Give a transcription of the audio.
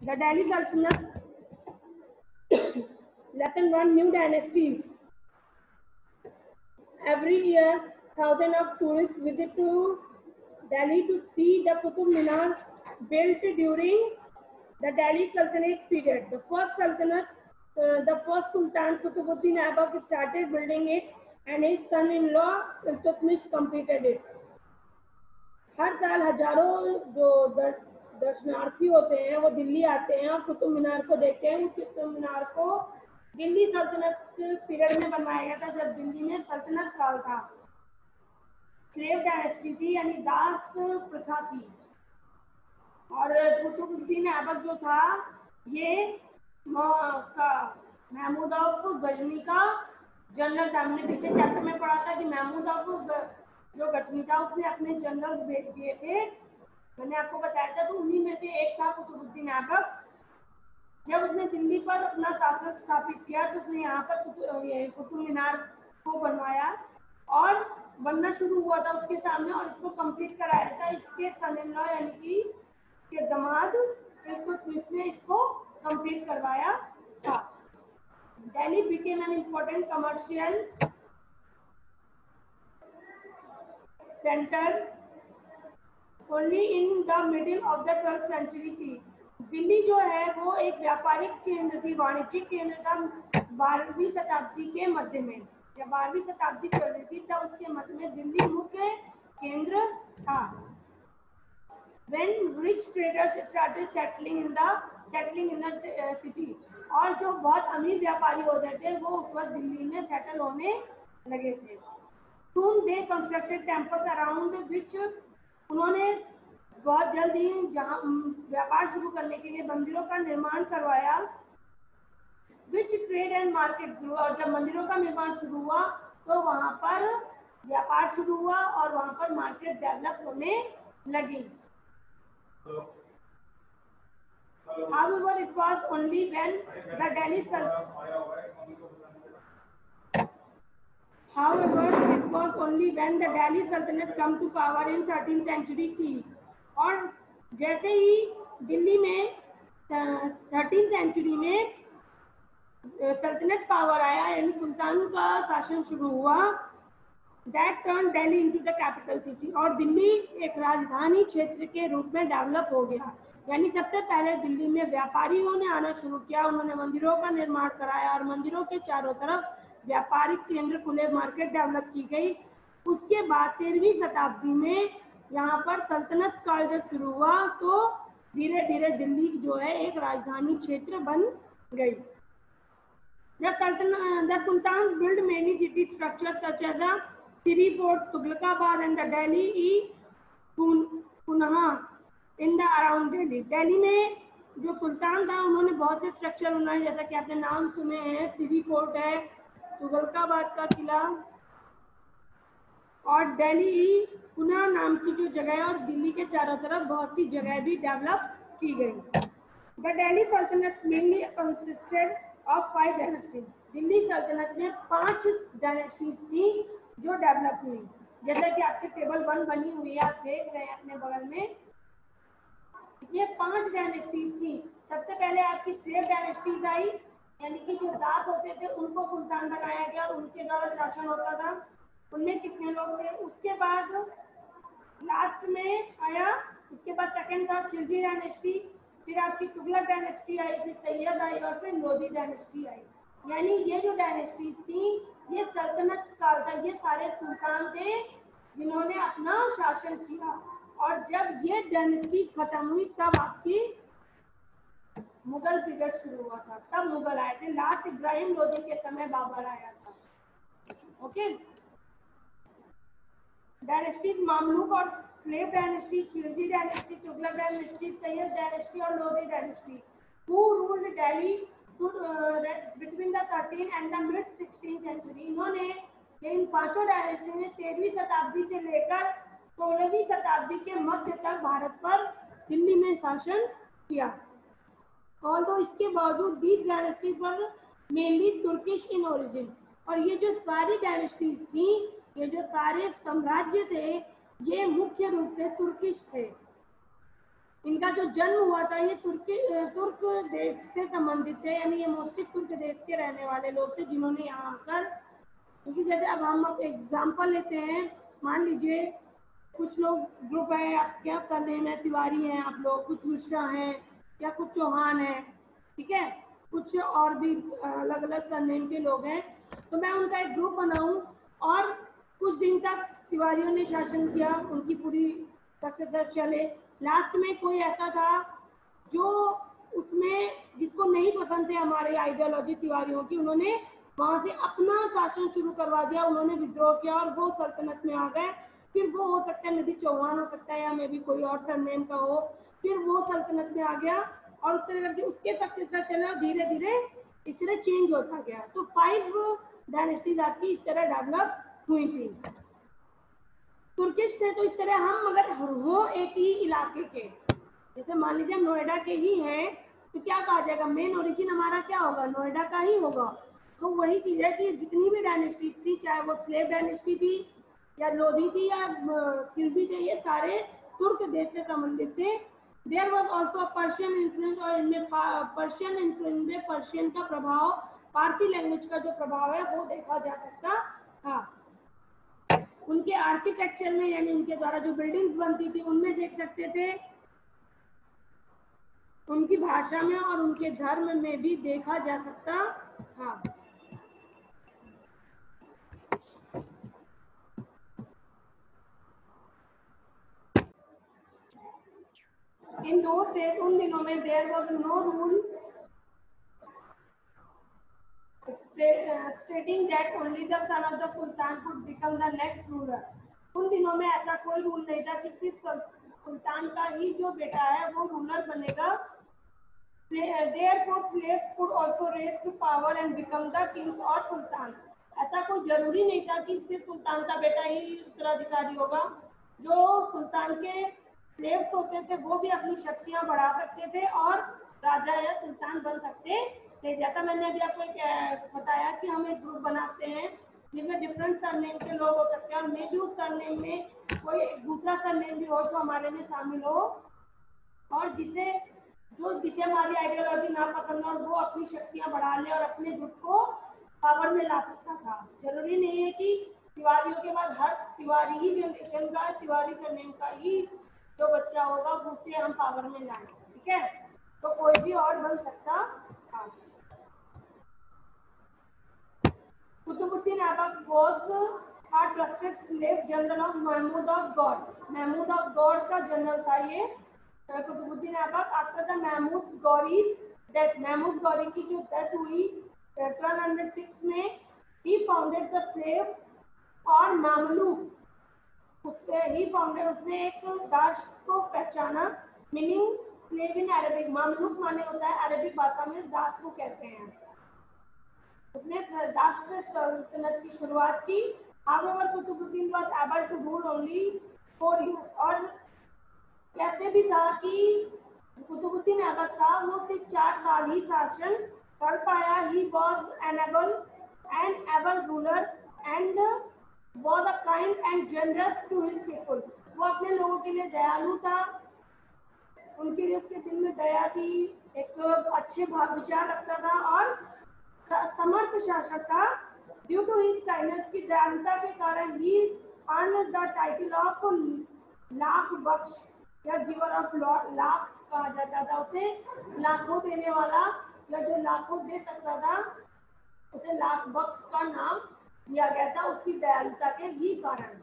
The Delhi Sultanate. Lesson 1: New dynasties. Every year, thousands of tourists visit to Delhi to see the Qutub Minar built during the Delhi Sultanate period. The first Sultan Qutbuddin Aibak started building it, and his son-in-law Iltutmish completed it. हर साल हजारों जो दर्शनार्थी होते हैं वो दिल्ली आते हैं और कुतुब मीनार को देखते हैं। उस कुतुब मीनार को दिल्ली सल्तनत पीरियड में बनवाया गया था, जब दिल्ली में सल्तनत काल था। स्लेव डायनेस्टी थी, यानी दास प्रथा थी। और कुतुबुद्दीन ऐबक जो था, ये उसका महमूद ऑफ गजनी का जनरल था। हमने पीछे चैप्टर में पढ़ा था कि महमूद ऑफ जो गजनी था उसने अपने जनरल भेज दिए थे, मैंने आपको बताया था। तो उन्हीं में से एक था कुतुबुद्दीन ऐबक। जब उसने दिल्ली पर अपना शासन स्थापित किया तो उसने यहाँ पर कुतुब मीनार को बनवाया और बनना शुरू हुआ था उसके सामने, और इसको कंप्लीट कराया था इसके सन-इन-लॉ यानी कि के दामाद इल्तुतमिश ने इसको कंप्लीट करवाया था। Delhi became an important commercial center only in the middle of the 12th century थी। दिल्ली जो है वो एक व्यापारिक केंद्र थी, वाणिज्यिक केंद्र था 12वीं शताब्दी के मध्य में। जब 12वीं शताब्दी चल रही थी तब उसके मध्य में दिल्ली मुख्य केंद्र था। When rich traders started settling in the city, और जो बहुत अमीर व्यापारी होते थे वो उस वक्त दिल्ली में सेटल होने लगे थे। Soon they constructed temples around which, उन्होंने बहुत जल्द ही जहाँ व्यापार शुरू करने के लिए मंदिरों का निर्माण करवाया। Which trade and market grew, और जब मंदिरों का निर्माण शुरू हुआ तो वहाँ पर व्यापार शुरू हुआ और वहाँ पर मार्केट डेवलप होने लगी। However, it was only when the Delhi Sultanate come to power in 13th century थी। और जैसे ही दिल्ली में 13th सेंचुरी में सल्तनत पावर आया, यानी सुल्तान का शासन शुरू हुआ, that turned Delhi into the capital city, और दिल्ली एक राजधानी क्षेत्र के रूप में डेवलप हो गया। यानी सबसे पहले दिल्ली में व्यापारियों ने आना शुरू किया, उन्होंने मंदिरों का निर्माण कराया और मंदिरों के चारों तरफ व्यापारिक केंद्र खुले, मार्केट डेवलप की गई। उसके बाद 13वीं शताब्दी में यहाँ पर सल्तनत काल जब शुरू हुआ तो धीरे धीरे दिल्ली जो है एक राजधानी क्षेत्र बन गई। The Sultans built many city structures such as the Siri Fort, Tughlaqabad and the Delhi Punha in the around Delhi. Delhi में जो सुल्तान था उन्होंने बहुत से स्ट्रक्चर बनाए, जैसा कि आपने नाम सुने हैं, सिरी फोर्ट है, तुगलकाबाद का किला और दिल्ली पुना नाम की जो जगह है, और दिल्ली के चारों तरफ बहुत सी जगह भी डेवलप की गई। The Delhi Sultanate mainly consisted of 5 dynasties. Delhi सल्तनत में 5 डायनेस्टीज थी जो डेवलप हुई। जैसा कि आपके टेबल 1 बनी हुई है, आप देख रहे हैं अपने बगल में, इसमें 5 डायनेस्टीज थी। सबसे पहले आपकी स्लेव डायनेस्टीज आई, यानी कि जो दास होते थे उनको सुल्तान बनाया गया और उनके द्वारा शासन होता था। उनमें कितने लोग थे? उसके बाद लास्ट में आया, उसके बाद सेकंड था खिलजी डायनेस्टी, फिर आपकी तुगलक डायनेस्टी आई, फिर सैयद आई और फिर लोधी डायनेस्टी आई। यानी ये जो डायनेस्टी थी ये सल्तनत काल था, ये सारे सुल्तान थे जिन्होंने अपना शासन किया। और जब ये डायनेस्टी खत्म हुई तब आपकी मुगल पीरियड शुरू हुआ था, तब मुगल आए थे। लास्ट इब्राहिम लोधी के समय बाबर आया था। ओके, डायनेस्टीज मामलुक और slave dynasty, Khilji dynasty, Tughlaq dynasty, Sayyid dynasty और Lodhi dynasty who ruled Delhi between the 13th and the mid 16th century। इन्होंने इन पांचों डायनेस्टी ने 13वीं शताब्दी से लेकर 16वीं शताब्दी के मध्य तक भारत पर दिल्ली में शासन किया। और तो इसके बावजूद these dynasties were mainly Turkish in origin, और ये जो सारी डायनेस्टीज थी, ये जो सारे साम्राज्य थे, ये मुख्य रूप से तुर्किश थे। इनका जो जन्म हुआ था ये तुर्क देश से संबंधित थे, यानी ये मोस्टली तुर्क देश के रहने वाले लोग थे जिन्होंने यहाँ आकर, क्योंकि जैसे अब हम एग्जाम्पल लेते हैं, मान लीजिए कुछ लोग ग्रुप है, आप क्या सरनेम है, तिवारी हैं आप लोग, कुछ मिश्रा हैं या कुछ चौहान है, ठीक है, कुछ और भी अलग अलग सरनेम के लोग हैं, तो मैं उनका एक ग्रुप बनाऊं और कुछ दिन तक तिवारियों ने शासन किया, उनकी पूरी सक्सेसर चले, लास्ट में कोई ऐसा था जो उसमें जिसको नहीं पसंद थे हमारे आइडियोलॉजी तिवारियों की, उन्होंने वहां से अपना शासन शुरू करवा दिया, उन्होंने विद्रोह किया और वो सल्तनत में आ गए। फिर वो हो सकता है मे भी चौहान हो सकता है या मे भी कोई और सरनेम का हो, फिर वो सल्तनत में आ गया और उस तरह करके उसके सक्सेसर चला, धीरे धीरे इस तरह चेंज होता गया। तो 5 डायनेस्टीज आपकी इस तरह डेवलप हुई थी। तुर्किश थे तो इस तरह हम अगर हो एक ही इलाके के, जैसे मान लीजिए हम नोएडा के ही हैं, तो क्या कहा जाएगा, मेन ओरिजिन हमारा क्या होगा, नोएडा का ही होगा। तो वही चीज है कि जितनी भी डायनेस्टी थी, चाहे वो स्लेव डायनेस्टी थी या लोधी थी या खिलजी थे, ये सारे तुर्क देश से संबंधित थे। There was also Persian influence, और इनमें पर्शियन इन्फ्लुएंस में पर्शियन का प्रभाव, पारसी लैंग्वेज का जो प्रभाव है वो देखा जा सकता था। उनके आर्किटेक्चर में, यानी उनके द्वारा जो बिल्डिंग्स बनती थी उनमें देख सकते थे, उनकी भाषा में और उनके धर्म में भी देखा जा सकता था। इन दो डेज, उन दिनों में there was no rule stating that only the son of the sultan could become the next ruler। उन दिनों में ऐसा कोई रूल नहीं था कि सिर्फ सुल्तान का ही जो बेटा है वो रूलर बनेगा। Therefore slaves could also raise to power and become the kings or sultan। ऐसा कोई जरूरी नहीं था कि सिर्फ सुल्तान का बेटा ही उत्तराधिकारी होगा। जो सुल्तान के स्लेव्स होते थे वो भी अपनी शक्तियां बढ़ा सकते थे और राजा या सुल्तान बन सकते थे। जैसा मैंने अभी आपको बताया कि हम एक ग्रुप बनाते हैं जिसमें डिफरेंट सरनेम के लोग हो सकते हैं और मे भी उस सरनेम में कोई दूसरा सरनेम भी हो जो हमारे में शामिल हो और जिसे हमारी आइडियोलॉजी ना पसंद हो और वो अपनी शक्तियां बढ़ा ले और अपने ग्रुप को पावर में ला सकता था। जरूरी नहीं है कि तिवारियों के बाद हर तिवारी ही जनरेशन का तिवारी सरनेम का ही जो बच्चा होगा उसे हम पावर में लाएं, ठीक है, तो कोई भी और बन सकता था। Qutubuddin Aibak was a trusted slave general of Mahmud of God। Mahmud of गॉड का जनरल था ये Qutubuddin Aibak. After the Mahmud Ghori death, Mahmud Ghori की जो डेथ हुई 1206 में, he founded the slave or Mamluk. उसने एक दास को पहचाना, meaning slave in Arabic, Mamluk माने होता है अरबिक भाषा में दास को कहते हैं। उसने दास से सल्तनत की शुरुआत की। However, Qutubuddin was able to rule only 4 years। और कैसे भी था कि कुतुबुद्दीन ऐबक था वो सिर्फ 4 साल ही शासन कर पाया। He was an able ruler and was a kind and generous to his people। वो अपने लोगों के लिए दयालु था, उनके लिए उसके दिल में दया थी, एक अच्छे विचार रखता था और समर्थ शासक था। ड्यू टू हिज काइंडनेस की दयालुता के कारण ही earned the title of Lakh Bakhsh या गिवर ऑफ लाख कहा जाता था। उसे लाखों देने वाला या जो लाखों दे सकता था उसे लाख बख्श का नाम दिया गया था उसकी दयालुता के ही कारण।